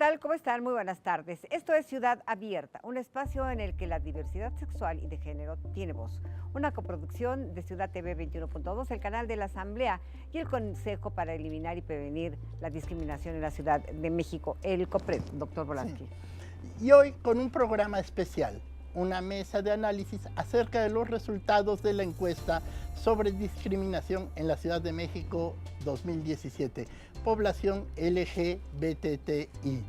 tal? ¿Cómo están? Muy buenas tardes. Esto es Ciudad Abierta, un espacio en el que la diversidad sexual y de género tiene voz. Una coproducción de Ciudad TV 21.2, el canal de la Asamblea y el Consejo para Eliminar y Prevenir la Discriminación en la Ciudad de México, el COPRED, doctor Volaski. Sí. Y hoy con un programa especial, una mesa de análisis acerca de los resultados de la encuesta sobre discriminación en la Ciudad de México 2017, población LGBTI.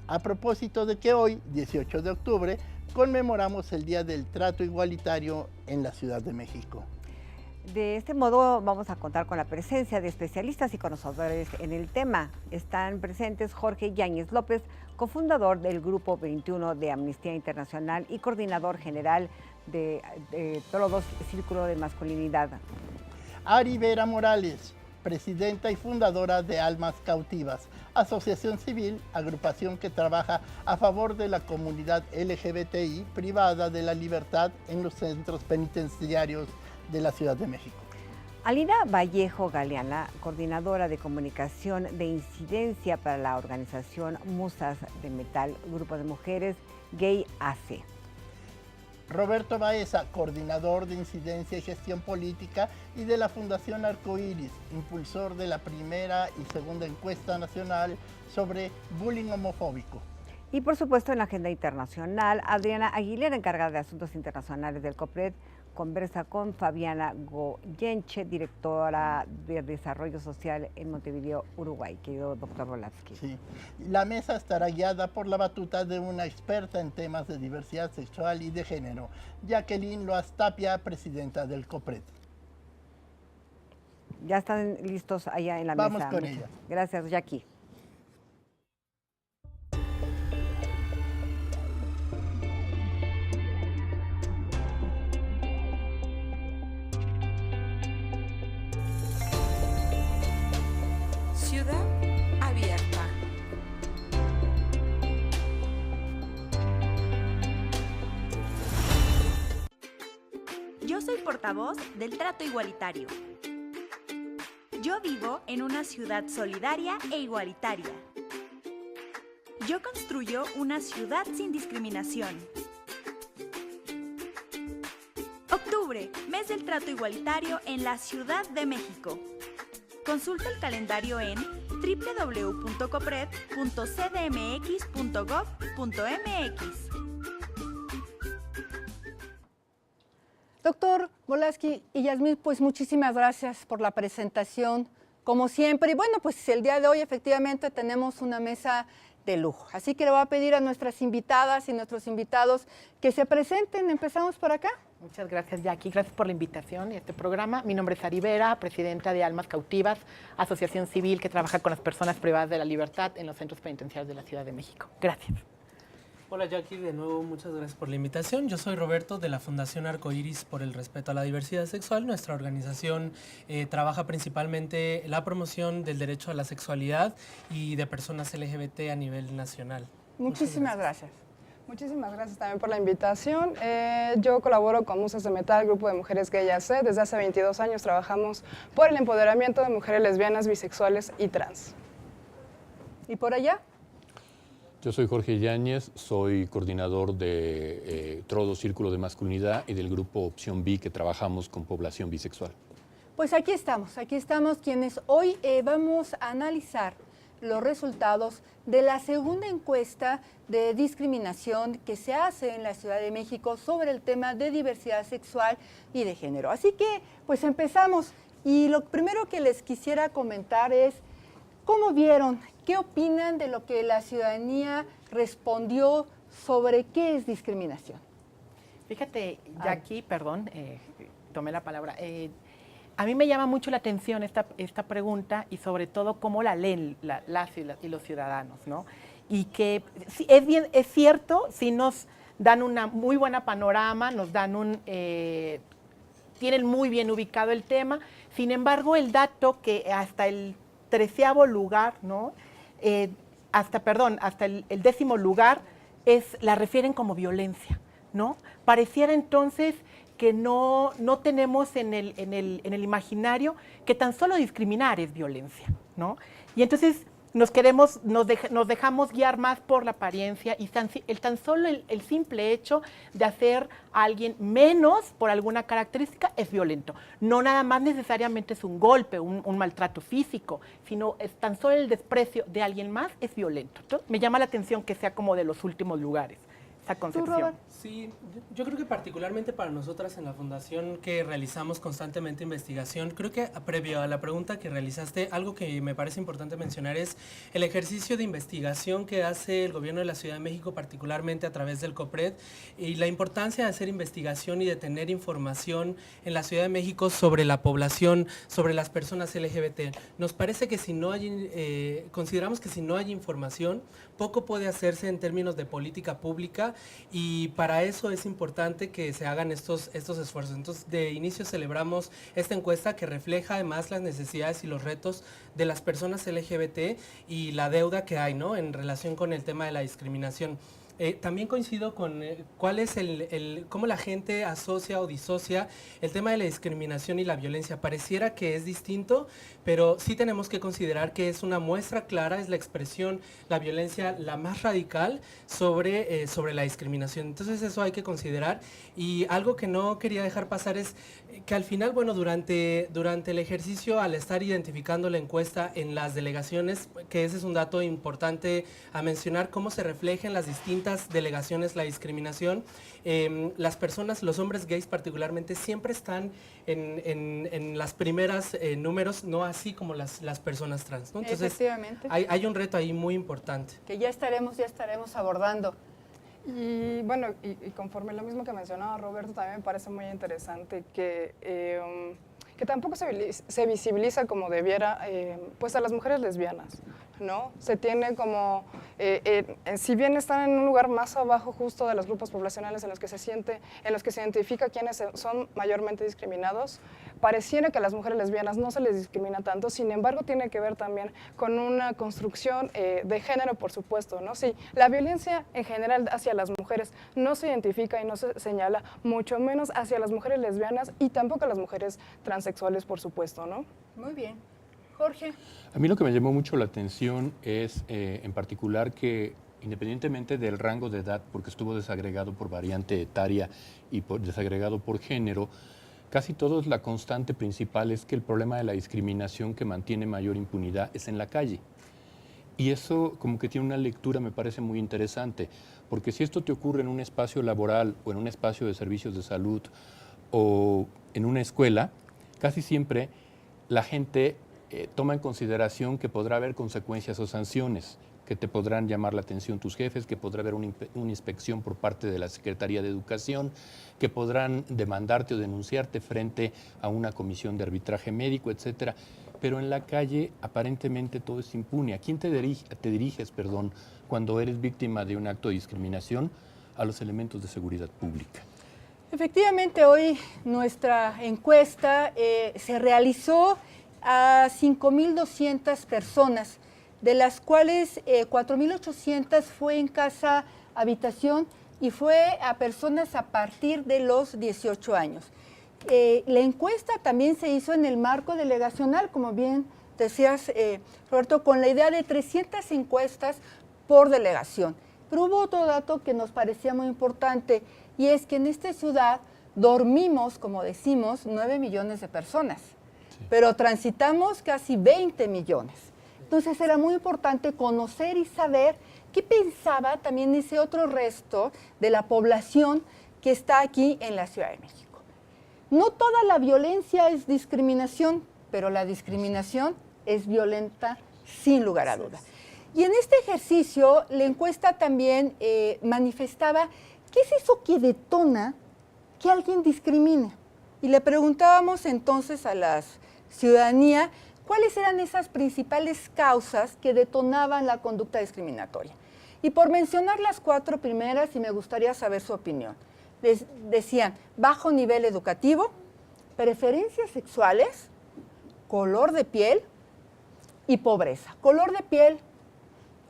A propósito de que hoy, 18 de octubre, conmemoramos el Día del Trato Igualitario en la Ciudad de México. De este modo vamos a contar con la presencia de especialistas y conocedores en el tema. Están presentes Jorge Yáñez López, cofundador del Grupo 21 de Amnistía Internacional y coordinador general de Trodos Círculo de Masculinidad. Ari Vera Morales, presidenta y fundadora de Almas Cautivas, asociación civil, agrupación que trabaja a favor de la comunidad LGBTI privada de la libertad en los centros penitenciarios de la Ciudad de México. Alina Vallejo Galeana, coordinadora de comunicación de incidencia para la organización Musas de Metal, Grupo de Mujeres Gay AC. Roberto Baeza, coordinador de incidencia y gestión política y de la Fundación Arcoíris, impulsor de la primera y segunda encuesta nacional sobre bullying homofóbico. Y por supuesto en la agenda internacional, Adriana Aguilera, encargada de asuntos internacionales del COPRED, conversa con Fabiana Goyenche, directora de Desarrollo Social en Montevideo, Uruguay, querido doctor Volaski. Sí. La mesa estará guiada por la batuta de una experta en temas de diversidad sexual y de género, Jacqueline Loaz Tapia, presidenta del COPRED. Ya están listos allá en la mesa. Vamos con ella. Gracias, Jackie. Ciudad Abierta. Yo soy portavoz del trato igualitario. Yo vivo en una ciudad solidaria e igualitaria. Yo construyo una ciudad sin discriminación. Octubre, mes del trato igualitario en la Ciudad de México. Consulta el calendario en www.copred.cdmx.gov.mx. Doctor Volaski y Yasmín, pues muchísimas gracias por la presentación, como siempre. Y bueno, pues el día de hoy efectivamente tenemos una mesa de lujo. Así que le voy a pedir a nuestras invitadas y nuestros invitados que se presenten. Empezamos por acá. Muchas gracias, Jackie. Gracias por la invitación a este programa. Mi nombre es Ari Vera, presidenta de Almas Cautivas, asociación civil que trabaja con las personas privadas de la libertad en los centros penitenciarios de la Ciudad de México. Gracias. Hola Jackie, de nuevo muchas gracias por la invitación. Yo soy Roberto de la Fundación Arcoíris por el respeto a la diversidad sexual. Nuestra organización trabaja principalmente la promoción del derecho a la sexualidad y de personas LGBT a nivel nacional. Muchísimas gracias. Muchísimas gracias también por la invitación. Yo colaboro con Musas de Metal, Grupo de Mujeres Gay AC. Desde hace 22 años trabajamos por el empoderamiento de mujeres lesbianas, bisexuales y trans. ¿Y por allá? Yo soy Jorge Yáñez, soy coordinador de Trodos Círculo de Masculinidad y del grupo Opción Bi, que trabajamos con población bisexual. Pues aquí estamos quienes hoy vamos a analizar los resultados de la segunda encuesta de discriminación que se hace en la Ciudad de México sobre el tema de diversidad sexual y de género. Así que, pues empezamos. Y lo primero que les quisiera comentar es, ¿cómo vieron? ¿Qué opinan de lo que la ciudadanía respondió sobre qué es discriminación? Fíjate, Jackie, perdón, tomé la palabra. A mí me llama mucho la atención esta pregunta y sobre todo cómo la leen las y los ciudadanos, ¿no? Y que es cierto, sí nos dan una muy buena panorama, nos dan tienen muy bien ubicado el tema. Sin embargo, el dato que hasta el 13º lugar, ¿no? Hasta el 10º lugar la refieren como violencia, ¿no? Pareciera entonces que no tenemos en el imaginario que tan solo discriminar es violencia, ¿no? Y entonces nos dejamos guiar más por la apariencia y tan solo el simple hecho de hacer a alguien menos por alguna característica es violento. No nada más necesariamente es un golpe, un maltrato físico, sino es tan solo el desprecio de alguien más es violento. Entonces, me llama la atención que sea como de los últimos lugares esa concepción. Sí, yo creo que particularmente para nosotras en la Fundación que realizamos constantemente investigación, creo que previo a la pregunta que realizaste, algo que me parece importante mencionar es el ejercicio de investigación que hace el gobierno de la Ciudad de México, particularmente a través del COPRED, y la importancia de hacer investigación y de tener información en la Ciudad de México sobre la población, sobre las personas LGBT. Nos parece que si no hay, consideramos que si no hay información, poco puede hacerse en términos de política pública, y para eso es importante que se hagan estos esfuerzos. Entonces, de inicio celebramos esta encuesta que refleja además las necesidades y los retos de las personas LGBT y la deuda que hay, ¿no?, en relación con el tema de la discriminación. También coincido con cuál es cómo la gente asocia o disocia el tema de la discriminación y la violencia. Pareciera que es distinto, pero sí tenemos que considerar que es una muestra clara, es la expresión, la violencia la más radical sobre la discriminación. Entonces eso hay que considerar, y algo que no quería dejar pasar es que al final, bueno, durante el ejercicio, al estar identificando la encuesta en las delegaciones, que ese es un dato importante a mencionar, cómo se refleja en las distintas delegaciones la discriminación, las personas, los hombres gays particularmente, siempre están en las primeras números, no así como las personas trans, ¿no? Entonces, efectivamente. Hay un reto ahí muy importante. Que ya estaremos abordando. Y bueno, y conforme lo mismo que mencionaba Roberto, también me parece muy interesante que tampoco se visibiliza como debiera pues a las mujeres lesbianas, ¿no? Se tiene como, si bien están en un lugar más abajo justo de los grupos poblacionales en los que se identifica quiénes son mayormente discriminados, pareciera que a las mujeres lesbianas no se les discrimina tanto. Sin embargo, tiene que ver también con una construcción de género, por supuesto, ¿no? Sí, la violencia en general hacia las mujeres no se identifica y no se señala, mucho menos hacia las mujeres lesbianas y tampoco a las mujeres transexuales, por supuesto, ¿no? Muy bien. Jorge. A mí lo que me llamó mucho la atención es, en particular, que independientemente del rango de edad, porque estuvo desagregado por variante etaria y desagregado por género, casi todos la constante principal es que el problema de la discriminación que mantiene mayor impunidad es en la calle. Y eso como que tiene una lectura, me parece muy interesante, porque si esto te ocurre en un espacio laboral o en un espacio de servicios de salud o en una escuela, casi siempre la gente toma en consideración que podrá haber consecuencias o sanciones, que te podrán llamar la atención tus jefes, que podrá haber una inspección por parte de la Secretaría de Educación, que podrán demandarte o denunciarte frente a una comisión de arbitraje médico, etcétera. Pero en la calle aparentemente todo es impune. ¿A quién te diriges, cuando eres víctima de un acto de discriminación? A los elementos de seguridad pública. Efectivamente, hoy nuestra encuesta se realizó a 5.200 personas, de las cuales 4.800 fue en casa habitación y fue a personas a partir de los 18 años. La encuesta también se hizo en el marco delegacional, como bien decías, Roberto, con la idea de 300 encuestas por delegación. Pero hubo otro dato que nos parecía muy importante, y es que en esta ciudad dormimos, como decimos, 9 millones de personas, pero transitamos casi 20 millones. Entonces era muy importante conocer y saber qué pensaba también ese otro resto de la población que está aquí en la Ciudad de México. No toda la violencia es discriminación, pero la discriminación es violenta sin lugar a duda. Y en este ejercicio la encuesta también manifestaba qué es eso que detona que alguien discrimine. Y le preguntábamos entonces a la ciudadanía cuáles eran esas principales causas que detonaban la conducta discriminatoria. Y por mencionar las 4 primeras, y me gustaría saber su opinión, les decían bajo nivel educativo, preferencias sexuales, color de piel y pobreza. Color de piel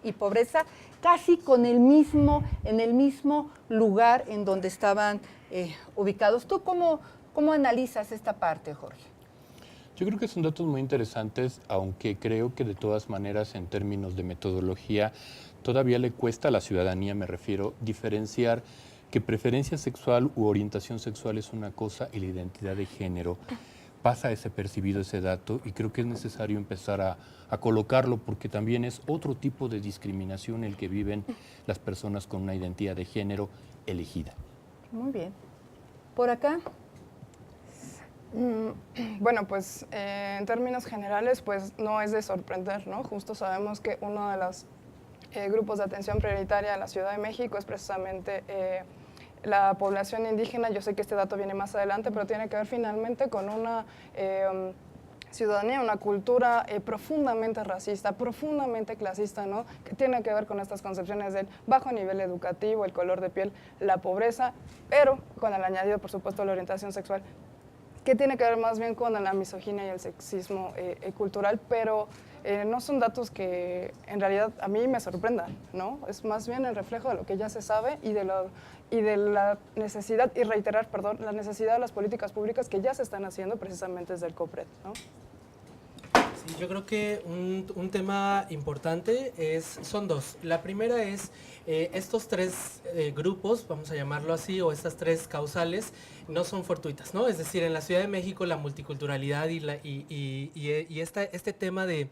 y pobreza casi en el mismo lugar en donde estaban ubicados. ¿Tú cómo analizas esta parte, Jorge? Yo creo que son datos muy interesantes, aunque creo que de todas maneras en términos de metodología todavía le cuesta a la ciudadanía, me refiero, diferenciar que preferencia sexual u orientación sexual es una cosa y la identidad de género pasa ese percibido, ese dato, y creo que es necesario empezar a colocarlo porque también es otro tipo de discriminación el que viven las personas con una identidad de género elegida. Muy bien. ¿Por acá? Bueno, pues en términos generales, pues no es de sorprender, ¿no? Justo sabemos que uno de los grupos de atención prioritaria de la Ciudad de México es precisamente la población indígena. Yo sé que este dato viene más adelante, pero tiene que ver finalmente con una ciudadanía, una cultura profundamente racista, profundamente clasista, ¿no? Que tiene que ver con estas concepciones del bajo nivel educativo, el color de piel, la pobreza, pero con el añadido, por supuesto, la orientación sexual, que tiene que ver más bien con la misoginia y el sexismo cultural, pero no son datos que en realidad a mí me sorprendan, ¿no? Es más bien el reflejo de lo que ya se sabe y de la necesidad, y reiterar, perdón, la necesidad de las políticas públicas que ya se están haciendo precisamente desde el COPRED, ¿no? Sí, yo creo que un tema importante son dos. La primera es estos tres grupos, vamos a llamarlo así, o estas tres causales, no son fortuitas, ¿no? Es decir, en la Ciudad de México la multiculturalidad y este tema de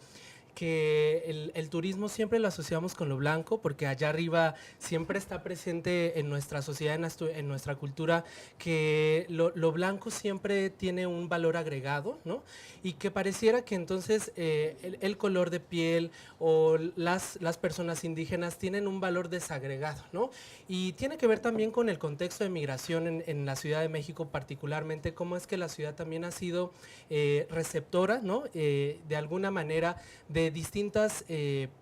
que el turismo siempre lo asociamos con lo blanco, porque allá arriba siempre está presente en nuestra sociedad, en nuestra cultura, que lo blanco siempre tiene un valor agregado, ¿no? Y que pareciera que entonces el color de piel o las personas indígenas tienen un valor desagregado, ¿no? Y tiene que ver también con el contexto de migración en la Ciudad de México particularmente, cómo es que la ciudad también ha sido receptora, ¿no? De alguna manera de distintas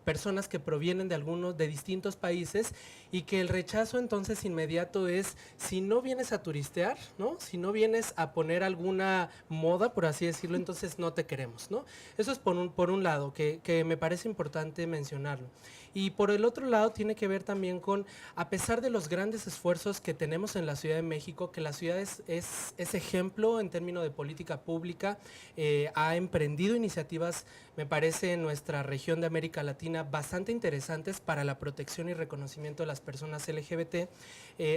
personas que provienen de distintos países, y que el rechazo entonces inmediato es, si no vienes a turistear, ¿no? Si no vienes a poner alguna moda, por así decirlo, entonces no te queremos, ¿no? Eso es por un lado, que me parece importante mencionarlo. Y por el otro lado tiene que ver también con, a pesar de los grandes esfuerzos que tenemos en la Ciudad de México, que la ciudad es ejemplo en términos de política pública, ha emprendido iniciativas, me parece, en nuestra región de América Latina bastante interesantes para la protección y reconocimiento de las personas LGBT,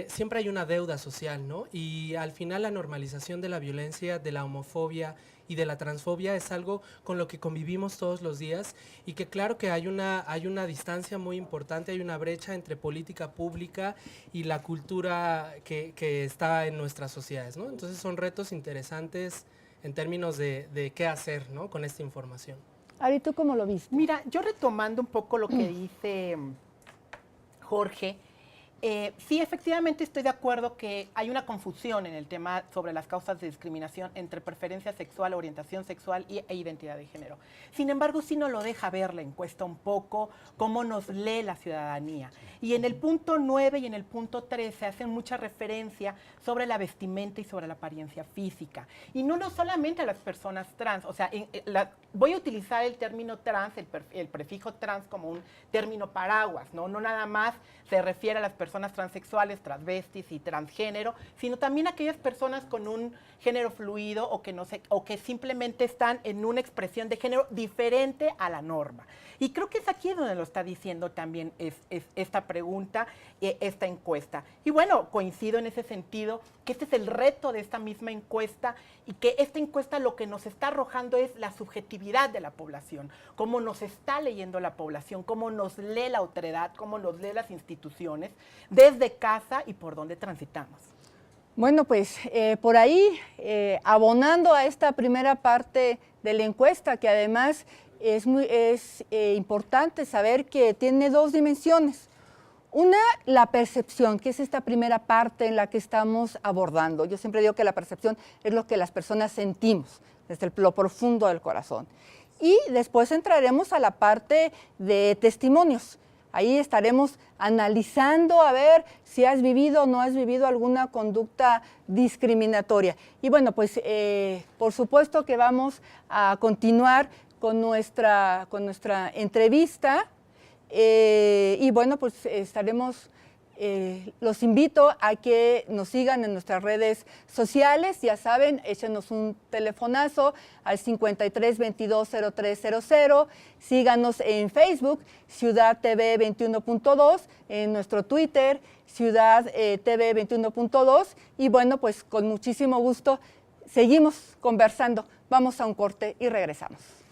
siempre hay una deuda social, ¿no? Y al final la normalización de la violencia, de la homofobia y de la transfobia es algo con lo que convivimos todos los días, y que claro que hay una distancia muy importante, hay una brecha entre política pública y la cultura que está en nuestras sociedades, ¿no? Entonces son retos interesantes en términos de qué hacer, ¿no? Con esta información. Ari, ¿tú cómo lo viste? Mira, yo retomando un poco lo que dice Jorge, sí, efectivamente estoy de acuerdo que hay una confusión en el tema sobre las causas de discriminación entre preferencia sexual, orientación sexual e identidad de género. Sin embargo, sí nos lo deja ver la encuesta un poco, cómo nos lee la ciudadanía. Y en el punto 9 y en el punto 13 hacen mucha referencia sobre la vestimenta y sobre la apariencia física. Y no solamente a las personas trans, o sea, voy a utilizar el término trans, el prefijo trans como un término paraguas, ¿no? No nada más se refiere a las personas transexuales, transvestis y transgénero, sino también a aquellas personas con un género fluido o que simplemente están en una expresión de género diferente a la norma. Y creo que es aquí donde lo está diciendo también esta pregunta, esta encuesta. Y bueno, coincido en ese sentido que este es el reto de esta misma encuesta, y que esta encuesta lo que nos está arrojando es la subjetividad de la población, cómo nos está leyendo la población, cómo nos lee la otredad, cómo nos lee las instituciones, desde casa y por dónde transitamos. Bueno, pues por ahí, abonando a esta primera parte de la encuesta, que además es importante saber que tiene dos dimensiones. Una, la percepción, que es esta primera parte en la que estamos abordando. Yo siempre digo que la percepción es lo que las personas sentimos desde lo profundo del corazón. Y después entraremos a la parte de testimonios. Ahí estaremos analizando a ver si has vivido o no has vivido alguna conducta discriminatoria. Y bueno, pues por supuesto que vamos a continuar con nuestra entrevista, y bueno, pues estaremos Los invito a que nos sigan en nuestras redes sociales, ya saben, échenos un telefonazo al 53 22 0300, síganos en Facebook, Ciudad TV 21.2, en nuestro Twitter, Ciudad TV 21.2, y bueno, pues con muchísimo gusto seguimos conversando. Vamos a un corte y regresamos.